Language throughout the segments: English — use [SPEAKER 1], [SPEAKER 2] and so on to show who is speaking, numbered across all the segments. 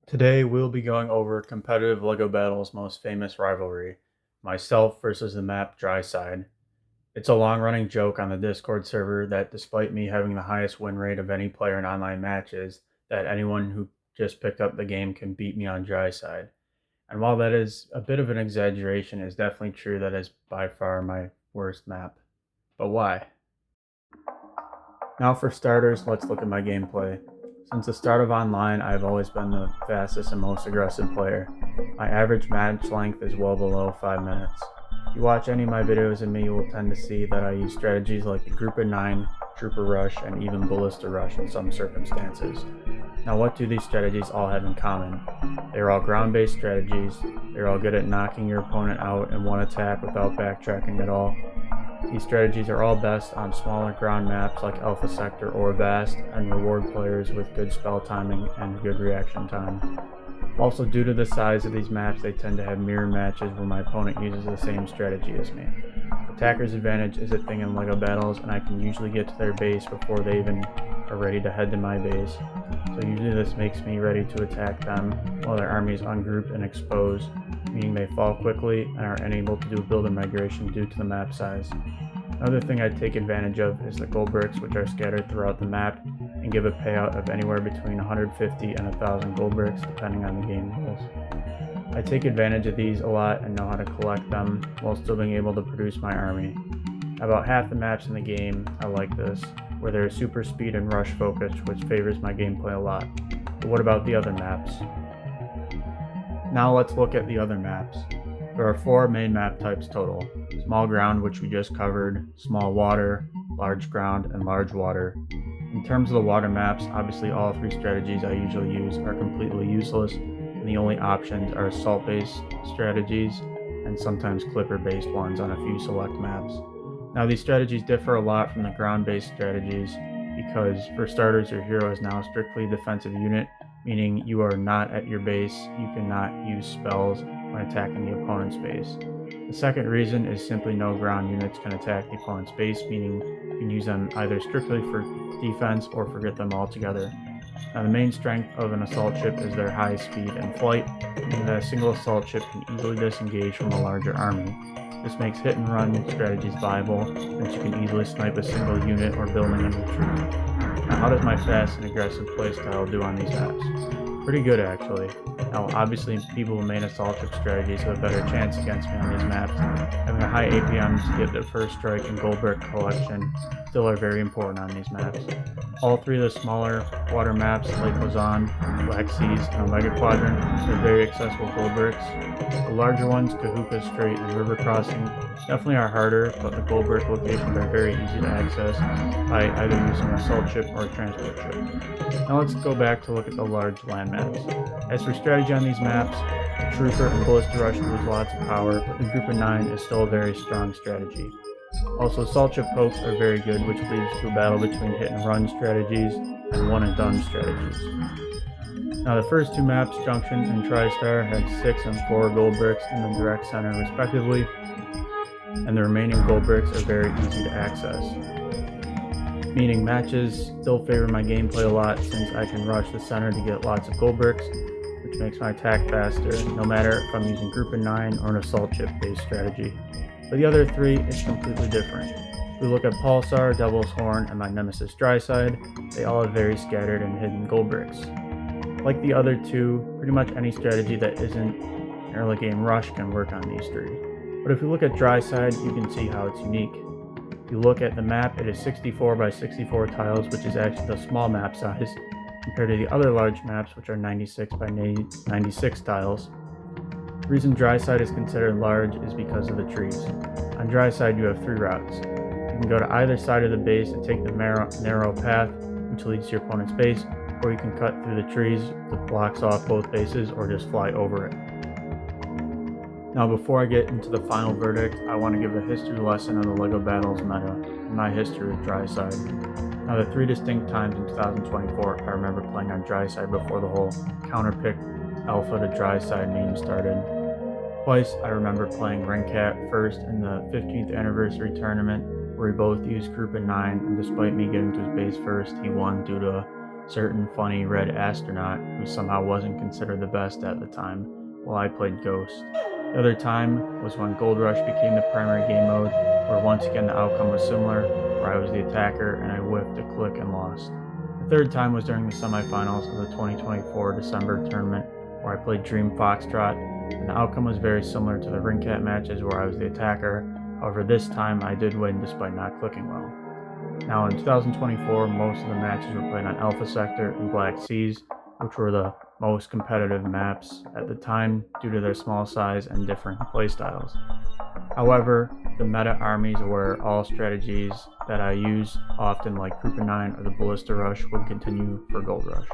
[SPEAKER 1] Today we'll be going over competitive LEGO Battle's most famous rivalry, myself versus the map Dryside. It's a long-running joke on the Discord server that despite me having the highest win rate of any player in online matches, that anyone who just picked up the game can beat me on Dryside. And while that is a bit of an exaggeration, it's definitely true that is by far my worst map. But why? Now for starters, let's look at my gameplay. Since the start of online, I've always been the fastest and most aggressive player. My average match length is well below 5 minutes. If you watch any of my videos of me, you will tend to see that I use strategies like the Group of 9, Trooper Rush, and even Ballista Rush in some circumstances. Now what do these strategies all have in common? They are all ground-based strategies, they're all good at knocking your opponent out in one attack without backtracking at all. These strategies are all best on smaller ground maps like Alpha Sector or Vast and reward players with good spell timing and good reaction time. Also, due to the size of these maps, they tend to have mirror matches where my opponent uses the same strategy as me. Attacker's advantage is a thing in LEGO battles, and I can usually get to their base before they even are ready to head to my base. So usually this makes me ready to attack them while their army is ungrouped and exposed, meaning they fall quickly and are unable to do builder migration due to the map size. Another thing I take advantage of is the gold bricks, which are scattered throughout the map and give a payout of anywhere between 150 and 1,000 gold bricks depending on the game rules. I take advantage of these a lot and know how to collect them while still being able to produce my army. About half the maps in the game are like this, where there is super speed and rush focused, which favors my gameplay a lot. But what about the other maps? Now let's look at the other maps. There are 4 main map types total: small ground, which we just covered, small water, large ground, and large water. In terms of the water maps, obviously all 3 strategies I usually use are completely useless, and the only options are assault-based strategies and sometimes clipper-based ones on a few select maps. Now these strategies differ a lot from the ground-based strategies because, for starters, your hero is now strictly a defensive unit, meaning you are not at your base, you cannot use spells when attacking the opponent's base. The second reason is simply no ground units can attack the opponent's base, meaning you can use them either strictly for defense or forget them altogether. Now the main strength of an assault ship is their high speed and flight, meaning that a single assault ship can easily disengage from a larger army. This makes hit and run strategies viable, since you can easily snipe a single unit or building in retreat. Now how does my fast and aggressive playstyle do on these maps? Pretty good actually. Now obviously people who main assault ship strategies have a better chance against me on these maps. Having a high APM to get their first strike and gold brick collection still are very important on these maps. All 3 of the smaller water maps, Lake Luzon, Black Seas, and Omega Quadrant, are very accessible gold bricks. The larger ones, Kahuka Strait and River Crossing, definitely are harder, but the gold brick locations are very easy to access by either using an assault ship or a transport ship. Now let's go back to look at the large land maps. As for strategy on these maps, the Trooper and Ballista Rush lose lots of power, but the Group of 9 is still a very strong strategy. Also, assault ship pokes are very good, which leads to a battle between hit and run strategies and one and done strategies. Now the first 2 maps, Junction and TriStar, have 6 and 4 gold bricks in the direct center respectively, and the remaining gold bricks are very easy to access. Meaning matches still favor my gameplay a lot since I can rush the center to get lots of gold bricks, which makes my attack faster, no matter if I'm using Group of 9 or an assault ship based strategy. For the other 3, it's completely different. If we look at Pulsar, Devil's Horn, and my nemesis Dryside, they all have very scattered and hidden gold bricks. Like the other 2, pretty much any strategy that isn't an early game rush can work on these 3. But if you look at Dryside, you can see how it's unique. If you look at the map, it is 64 by 64 tiles, which is actually the small map size, compared to the other large maps, which are 96 by 96 tiles. The reason Dryside is considered large is because of the trees. On Dryside, you have 3 routes. You can go to either side of the base and take the narrow path, which leads to your opponent's base, or you can cut through the trees that blocks off both bases, or just fly over it. Now before I get into the final verdict, I want to give a history lesson on the LEGO Battles meta and my history with Dryside. Now the 3 distinct times in 2024 I remember playing on Dryside before the whole counterpick alpha to Dryside meme started. Twice I remember playing Ringcat first in the 15th anniversary tournament, where we both used Group of 9, and despite me getting to his base first, he won due to certain funny red astronaut who somehow wasn't considered the best at the time, while I played Ghost. The other time was when Gold Rush became the primary game mode, where once again the outcome was similar, where I was the attacker and I whiffed a click and lost. The third time was during the semifinals of the 2024 December tournament, where I played Dream Foxtrot, and the outcome was very similar to the Ring Cat matches where I was the attacker. However, this time I did win despite not clicking well. Now in 2024, most of the matches were played on Alpha Sector and Black Seas, which were the most competitive maps at the time due to their small size and different playstyles. However, the meta armies where all strategies that I use, often like Group of 9 or the Ballista Rush, would continue for Gold Rush.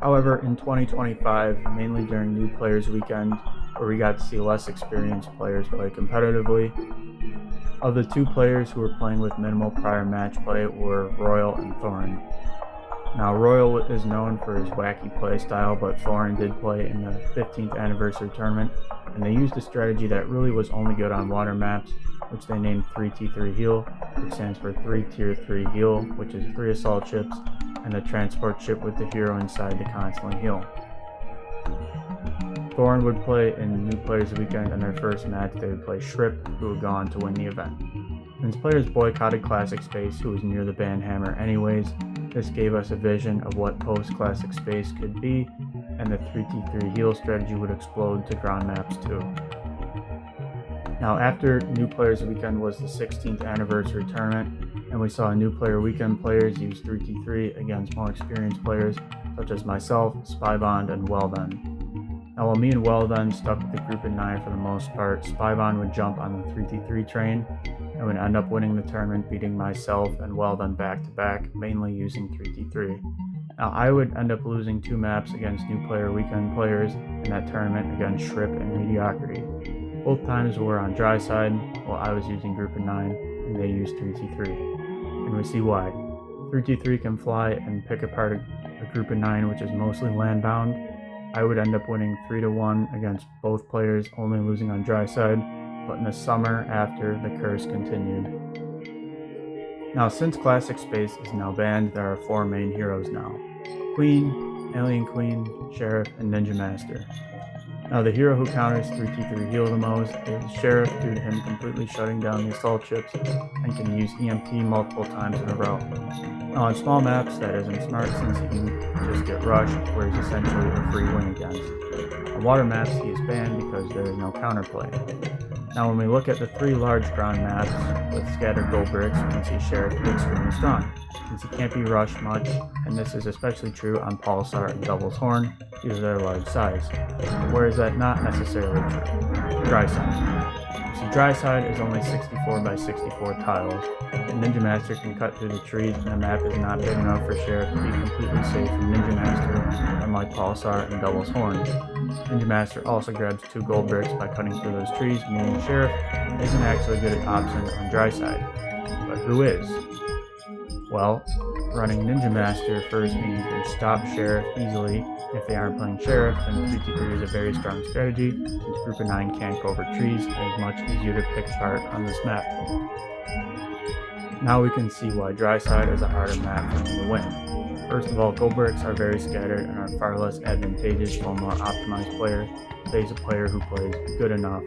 [SPEAKER 1] However, in 2025, mainly during New Players Weekend, where we got to see less experienced players play competitively, of the two players who were playing with minimal prior match play were Royal and Thorin. Now, Royal is known for his wacky playstyle, but Thorin did play in the 15th anniversary tournament, and they used a strategy that really was only good on water maps, which they named 3T3 Heal, which stands for 3 Tier 3 Heal, which is 3 assault ships, and a transport ship with the hero inside to constantly heal. Thorin would play in New Players Weekend, and their first match they would play Shrip, who would go on to win the event. Since players boycotted Classic Space, who was near the banhammer anyways, this gave us a vision of what post-Classic Space could be, and the 3T3 heal strategy would explode to ground maps too. Now, after New Players Weekend was the 16th anniversary tournament, and we saw New Player Weekend players use 3T3 against more experienced players such as myself, Spybond, and Welldone. Now, while me and Welldone stuck with the Group of 9 for the most part, Spybond would jump on the 3T3 train and would end up winning the tournament, beating myself and Welldone back to back, mainly using 3T3. Now, I would end up losing 2 maps against New Player Weekend players in that tournament against Shrip and Mediocrity. Both times were on Dryside, while I was using Group of 9 and they used 3T3. And we see why. 3T3 can fly and pick apart a Group of 9 which is mostly land-bound. I would end up winning 3-1 against both players, only losing on Dryside, but in the summer after, the curse continued. Now, since Classic Space is now banned, there are 4 main heroes now: Queen, Alien Queen, Sheriff, and Ninja Master. Now, the hero who counters 3T3 heal the most is Sheriff, due to him completely shutting down the assault ships and can use EMP multiple times in a row. Now, on small maps, that isn't smart since he can just get rushed, where he's essentially a free win against. On water maps, he is banned because there is no counterplay. Now, when we look at the 3 large ground maps with scattered gold bricks, we can see Sheriff is extremely strong, since he can't be rushed much, and this is especially true on Pulsar and Devil's Horn due to their large size. Where is that not necessarily true? Dryside. You see, Dryside is only 64 by 64 tiles, and Ninja Master can cut through the trees, and the map is not big enough for Sheriff to be completely safe from Ninja Master, unlike Pulsar and Devil's Horn. Ninja Master also grabs 2 gold bricks by cutting through those trees, meaning Sheriff isn't actually a good option on Dryside. But who is? Well, running Ninja Master first means you can stop Sheriff easily. If they aren't playing Sheriff, then 3T3 is a very strong strategy, since Group of 9 can't go over trees and is much easier to pick apart on this map. Now we can see why Dryside is a harder map for me to win. First of all, gold bricks are very scattered and are far less advantageous for a more optimized player if he's a player who plays good enough.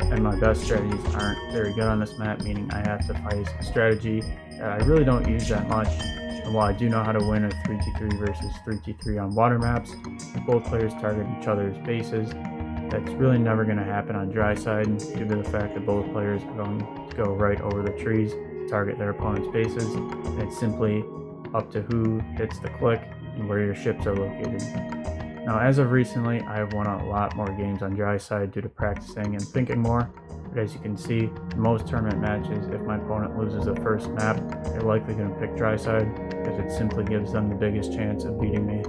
[SPEAKER 1] And my best strategies aren't very good on this map, meaning I have to fight a strategy that I really don't use that much. And while I do know how to win a 3T3 versus 3T3 on water maps, if both players target each other's bases, that's really never going to happen on Dryside due to the fact that both players are going to go right over the trees to target their opponent's bases, and it's simply up to who hits the click and where your ships are located. Now, as of recently, I have won a lot more games on Dryside due to practicing and thinking more, but as you can see, in most tournament matches, if my opponent loses the first map, they're likely going to pick Dryside because it simply gives them the biggest chance of beating me.